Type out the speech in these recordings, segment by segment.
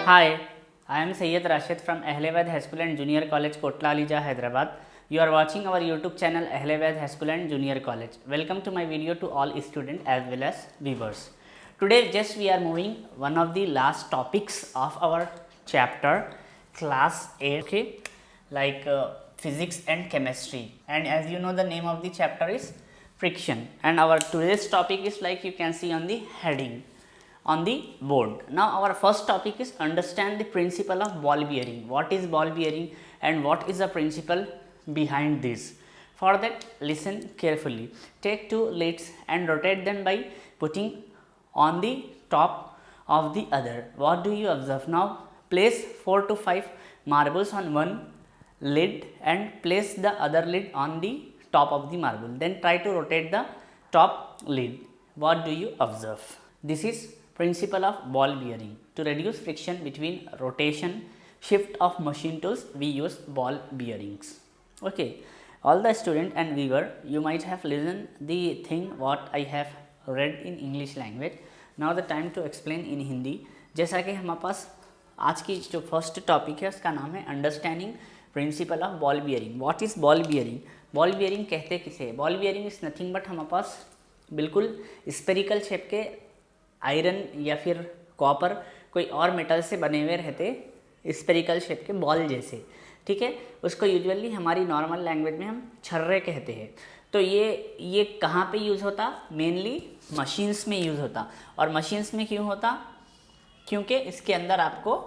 Hi, I am Sayyid Rashid from Ahlewad High School and Junior College, Kotla Alija, Hyderabad. You are watching our YouTube channel Ahlewad High School and Junior College. Welcome to my video to all students as well as viewers. Today just we are moving one of the last topics of our chapter class 8, okay, like physics and chemistry, and as you know the name of the chapter is friction, and our today's topic is like you can see on the heading on the board. Now our first topic is understand the principle of ball bearing. What is ball bearing and what is the principle behind this? For that, listen carefully. Take two leads and rotate them by putting on the top of the other. What do you observe? Now place 4 to 5 marbles on one lid and place the other lid on the top of the marble. Then try to rotate the top lid. What do you observe? This is principle of ball bearing. To reduce friction between rotation shift of machine tools, we use ball bearings. Okay, all the student and viewer, you might have listened the thing what I have read in English language. Now the time to explain in Hindi. जैसा कि हमारे पास आज की जो first topic है उसका नाम है understanding principle of ball bearing. What is ball bearing? Ball bearing कहते किसे? Ball bearing is nothing but हमारे पास बिल्कुल स्पेरिकल शेप के आयरन या फिर कॉपर कोई और मेटल से बने हुए रहते स्पेरिकल शेप के बॉल जैसे, ठीक है. उसको यूजुअली हमारी नॉर्मल लैंग्वेज में हम छर्रे कहते हैं. तो ये कहाँ पे यूज़ होता? मेनली मशीन्स में यूज़ होता. और मशीन्स में क्यों होता? क्योंकि इसके अंदर आपको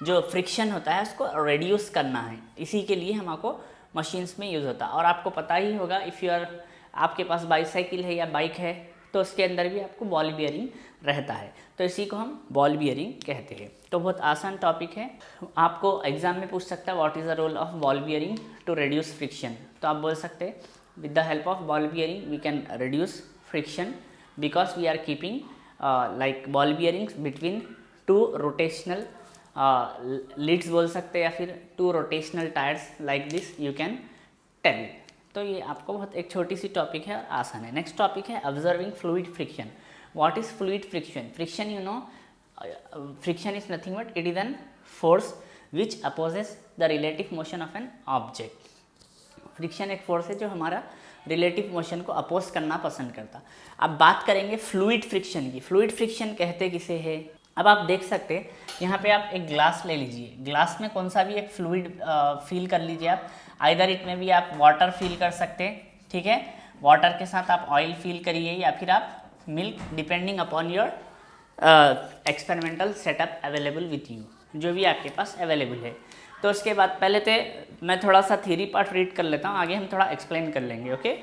जो फ्रिक्शन होता है उसको रिड्यूस करना है, इसी के लिए हमको मशीन्स में यूज़ होता. और आपको पता ही होगा इफ़ यू आर आपके पास बाईसाइकिल है या बाइक है तो उसके अंदर भी आपको बॉल बियरिंग रहता है, तो इसी को हम बॉल बियरिंग कहते हैं. तो बहुत आसान टॉपिक है. आपको एग्जाम में पूछ सकता है what is the role of ball bearing to reduce friction. तो आप बोल सकते हैं with the help of ball bearing we can reduce friction because we are keeping like ball bearings between two rotational leads बोल सकते हैं या फिर two rotational tyres like this you can tell. तो ये आपको बहुत एक छोटी सी टॉपिक है और आसान है. नेक्स्ट टॉपिक है observing fluid friction. What is fluid friction? Friction you know friction is nothing but it is an force which opposes the relative motion of an object. Friction एक फोर्स है जो हमारा relative motion को oppose करना पसंद करता. अब बात करेंगे फ्लूइड फ्रिक्शन की. फ्लूइड फ्रिक्शन कहते किसे है? अब आप देख सकते हैं यहाँ पे आप एक ग्लास ले लीजिए. ग्लास में कौन सा भी एक फ्लूइड फील कर लीजिए आप. आइदर इट में भी आप वाटर फील कर सकते हैं, ठीक है. वाटर के साथ आप ऑयल फील करिए या फिर आप milk, depending upon your experimental setup available with you, जो भी आपके पास अवेलेबल है. तो उसके बाद पहले तो मैं थोड़ा सा थ्योरी पार्ट रीड कर लेता हूँ, आगे हम थोड़ा एक्सप्लेन कर लेंगे. Okay.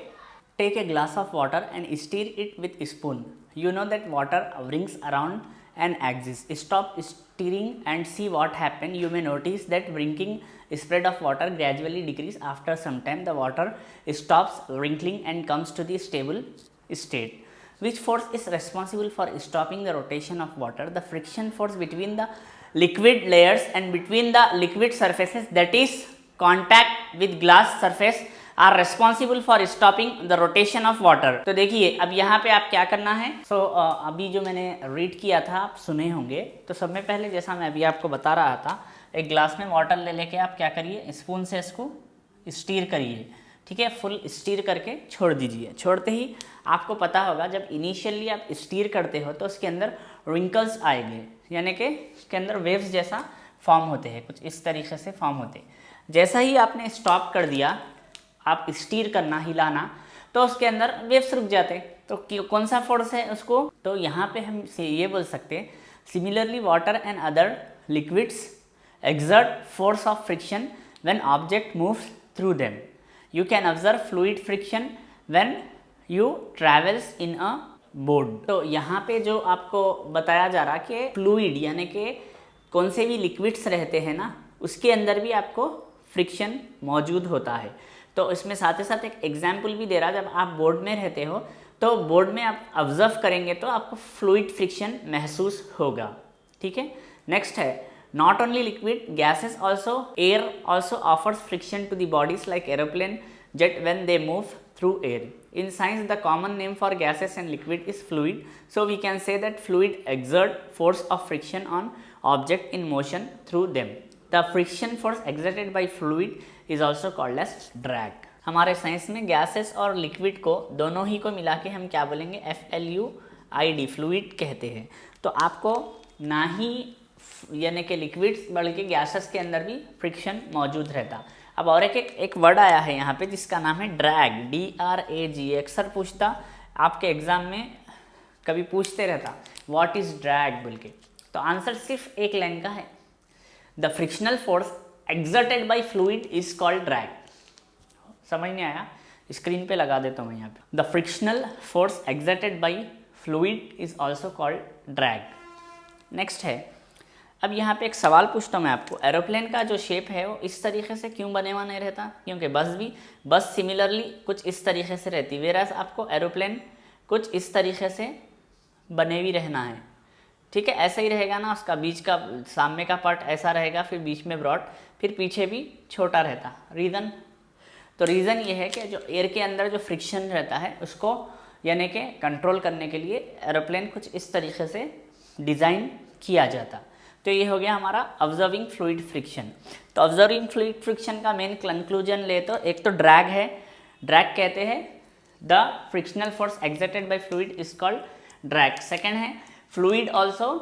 Take a glass of water and stir it with spoon. You know that water rings around an axis. Stop stirring and see what happen. You may notice that wrinkling spread of water gradually decrease. After some time the water stops wrinkling and comes to the stable state. Which force is responsible for stopping the rotation of water? The friction force between the liquid layers and between the liquid surfaces, that is contact with glass surface, are responsible for stopping the rotation of water. तो देखिए अब यहाँ पे आप क्या करना है. अभी जो मैंने रीड किया था आप सुने होंगे. तो सब में पहले जैसा मैं अभी आपको बता रहा था, एक ग्लास में वाटर ले लेके आप क्या करिए, स्पून से इसको स्टीर करिए, ठीक है. फुल स्टीर करके छोड़ दीजिए. छोड़ते ही आपको पता होगा जब इनिशियली आप स्टीर करते हो तो उसके अंदर रिंकल्स आएंगे, यानी कि उसके अंदर वेव्स जैसा फॉर्म होते हैं, कुछ इस तरीके से फॉर्म होते हैं. जैसा ही आपने स्टॉप कर दिया, आप स्टीर करना, हिलाना, तो उसके अंदर वेव्स रुक जाते. तो कौन सा फोर्स है उसको? तो यहाँ पे हम से ये बोल सकते हैं similarly water and other liquids exert force of friction when object moves through them. You can observe fluid friction when you travels in a boat. तो यहाँ पे जो आपको बताया जा रहा कि फ्लूइड यानी कि कौन से भी लिक्विड्स रहते हैं ना, उसके अंदर भी आपको फ्रिक्शन मौजूद होता है. तो इसमें साथ ही साथ एक एग्जाम्पल भी दे रहा. जब आप बोर्ड में रहते हो तो बोर्ड में आप ऑब्जर्व करेंगे तो आपको फ्लूइड फ्रिक्शन महसूस होगा, ठीक है. नेक्स्ट है not only liquid, gases also, air also offers friction to the bodies like aeroplane jet when they move through air. In science the common name for gases and liquid is fluid. So we can say that fluid exert force of friction on object in motion through them. The friction force exerted by fluid is also called as drag. हमारे science में gases और liquid को दोनों ही को मिला के हम क्या बोलेंगे, FLUID, फ्लूइड कहते हैं। तो आपको ना ही यानी कि लिक्विड्स बल्कि गैसेस के अंदर भी फ्रिक्शन मौजूद रहता। अब और एक वर्ड आया है यहाँ पे जिसका नाम है ड्रैग, DRAG। अक्सर पूछता आपके एग्जाम में, कभी पूछते रहता व्हाट इज ड्रैग बोल के। तो आंसर सिर्फ एक लाइन का है, the frictional force exerted by fluid is called drag. समझ नहीं आया, स्क्रीन पे लगा देता हूँ यहाँ पे। The frictional force exerted by fluid is also called drag. Next है, अब यहाँ पे एक सवाल पूछता हूँ मैं आपको, एरोप्लेन का जो शेप है वो इस तरीके से क्यों बने हुआ नहीं रहता? क्योंकि बस सिमिलरली कुछ इस तरीके से रहती, वेराज आपको एरोप्लेन कुछ इस तरीके से बने भी रहना है। ठीक है, ऐसा ही रहेगा ना, उसका बीच का सामने का पार्ट ऐसा रहेगा, फिर बीच में ब्रॉड, फिर पीछे भी छोटा रहता। रीज़न, तो रीज़न ये है कि जो एयर के अंदर जो फ्रिक्शन रहता है उसको यानी कि कंट्रोल करने के लिए एरोप्लेन कुछ इस तरीके से डिज़ाइन किया जाता। तो ये हो गया हमारा ऑब्जर्विंग फ्लूइड फ्रिक्शन। तो ऑब्जर्विंग फ्लूइड फ्रिक्शन का मेन कंक्लूजन ले तो एक तो ड्रैग है, ड्रैग कहते हैं the frictional force exerted by fluid is called drag. Second है fluid also,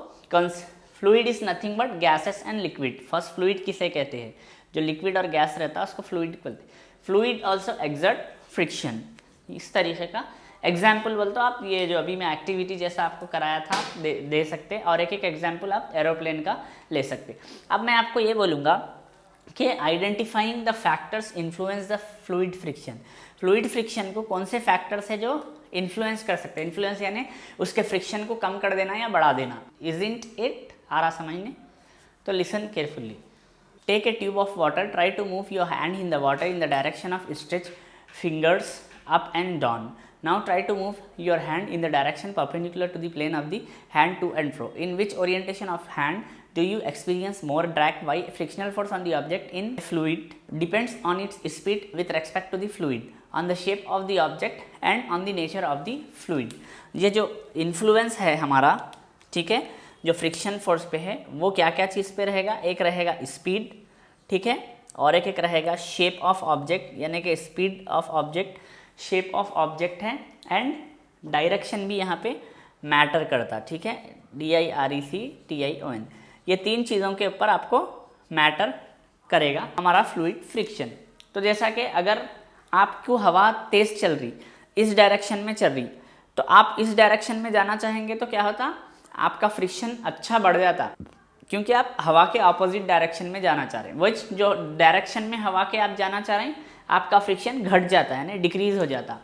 fluid is nothing but gases and liquid. First fluid किसे कहते हैं, जो लिक्विड और गैस रहता है उसको फ्लूइड बोलते हैं। फ्लूइड ऑल्सो एक्सर्ट फ्रिक्शन, इस तरीके का एग्जाम्पल बोलते हो आप, ये जो अभी मैं एक्टिविटी जैसा आपको कराया था दे सकते, और एक एग्जाम्पल आप एरोप्लेन का ले सकते। अब मैं आपको ये बोलूँगा कि identifying the factors influence the fluid friction. Fluid friction को कौन से फैक्टर्स है जो इन्फ्लुएंस कर सकते हैं? इन्फ्लुएंस यानी उसके फ्रिक्शन को कम कर देना या बढ़ा देना। इजंट इट, आ रहा समझने? तो listen carefully. Take a tube of water, try to move your hand in the water in the direction of stretch fingers up and down. Now try to move your hand in the direction perpendicular to the plane of the hand to and fro. In which orientation of hand do you experience more drag? Why? Frictional force on the object in fluid depends on its speed with respect to the fluid, on the shape of the object and on the nature of the fluid. ये जो influence है हमारा, ठीक है, जो friction force पे है वो क्या क्या चीज़ पे रहेगा? एक रहेगा स्पीड, ठीक है, और एक रहेगा शेप ऑफ ऑब्जेक्ट, यानी कि speed of object, shape of object है, एंड डायरेक्शन भी यहाँ पे मैटर करता। ठीक है, DIRECTION, ये तीन चीज़ों के ऊपर आपको मैटर करेगा हमारा फ्लूइड फ्रिक्शन। तो जैसा कि अगर आपको हवा तेज़ चल रही, इस डायरेक्शन में चल रही, तो आप इस डायरेक्शन में जाना चाहेंगे तो क्या होता, आपका फ्रिक्शन अच्छा बढ़ जाता, क्योंकि आप हवा के ऑपोजिट डायरेक्शन में जाना चाह रहे हैं। वो जो डायरेक्शन में हवा के आप जाना चाह रहे हैं, आपका फ्रिक्शन घट जाता है, यानी डिक्रीज हो जाता।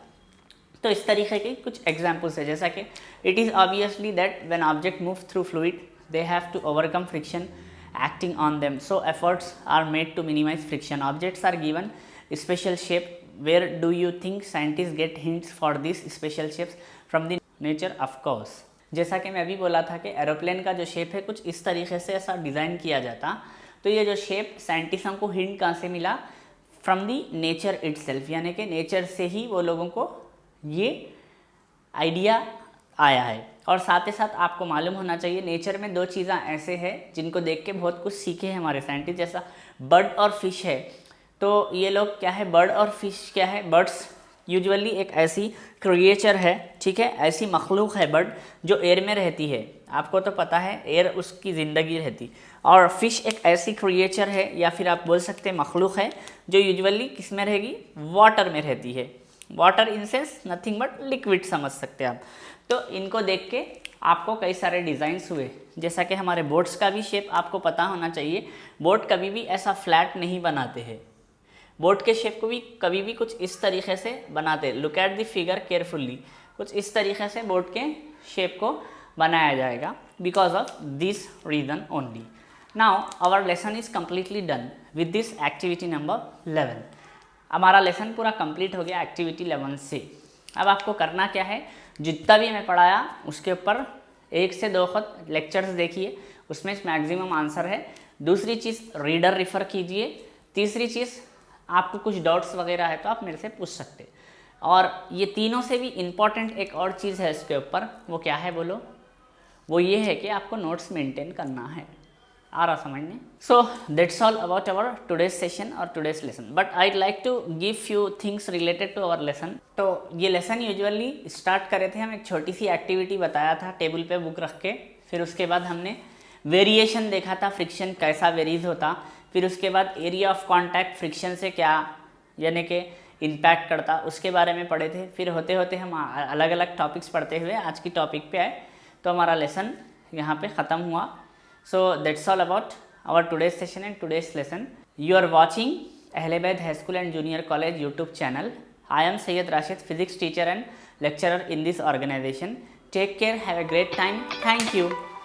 तो इस तरीके के कुछ एग्जांपल्स है, जैसा कि it is obviously that when object move through fluid they have to overcome friction acting on them, so efforts are made to minimise friction. Objects are given special shape, where do you think scientist get hints for this special shapes from the nature? Of course, जैसा कि मैं अभी बोला था कि aeroplane का जो shape है कुछ इस तरीके से ऐसा डिज़ाइन किया जाता। तो ये जो शेप साइंटिस्टों को हिंट कहाँ से मिला? फ्रॉम दी नेचर इटसेल्फ, यानी कि नेचर से ही वो लोगों को ये आइडिया आया है। और साथ ही साथ आपको मालूम होना चाहिए नेचर में दो चीज़ें ऐसे हैं जिनको देख के बहुत कुछ सीखे हैं हमारे साइंटिस्ट, जैसा बर्ड और फिश है। तो ये लोग क्या है, बर्ड और फिश क्या है? बर्ड्स यूजुअली एक ऐसी क्रिएचर है, ठीक है, ऐसी मखलूक है बर्ड जो एयर में रहती है। आपको तो पता है एयर उसकी ज़िंदगी रहती। और फिश एक ऐसी क्रिएचर है, या फिर आप बोल सकते हैं मखलूक है, जो यूजुअली किस में रहेगी? वाटर में रहती है। Water in sense nothing but liquid समझ सकते हैं आप। तो इनको देख के आपको कई सारे डिज़ाइंस हुए, जैसा कि हमारे बोट्स का भी शेप आपको पता होना चाहिए। बोट कभी भी ऐसा फ्लैट नहीं बनाते हैं, बोट के शेप को भी कभी भी कुछ इस तरीके से बनाते। Look at the figure carefully, कुछ इस तरीके से बोट के शेप को बनाया जाएगा, because of this reason only. Now our lesson is completely done with this activity number 11। हमारा लेसन पूरा कंप्लीट हो गया एक्टिविटी 11 से। अब आपको करना क्या है, जितना भी मैं पढ़ाया उसके ऊपर 1 से 2 खुद लेक्चर्स देखिए, उसमें मैक्सिमम आंसर है। दूसरी चीज़ रीडर रिफ़र कीजिए। तीसरी चीज़ आपको कुछ डाउट्स वगैरह है तो आप मेरे से पूछ सकते। और ये तीनों से भी इम्पॉर्टेंट एक और चीज़ है इसके ऊपर, वो क्या है बोलो? वो ये है कि आपको नोट्स मेंटेन करना है। आ रहा समझने। So that's all about our today's session और today's lesson, but I like to give few things related to our lesson. तो ये लेसन यूजुअली स्टार्ट करे थे हम एक छोटी सी एक्टिविटी बताया था टेबल पे बुक रख के, फिर उसके बाद हमने वेरिएशन देखा था, फ्रिक्शन कैसा वेरीज होता, फिर उसके बाद एरिया ऑफ कॉन्टैक्ट फ्रिक्शन से क्या यानी कि इम्पैक्ट करता, उसके बारे में पढ़े थे। फिर होते होते हम अलग अलग टॉपिक्स पढ़ते हुए आज की टॉपिक पे आए, तो हमारा लेसन यहाँ पे ख़त्म हुआ। So that's all about our today's session and today's lesson. You are watching Ahlebaid high school and junior college YouTube channel. I am Syed Rashid, physics teacher and lecturer in this organization. Take care, have a great time. Thank you.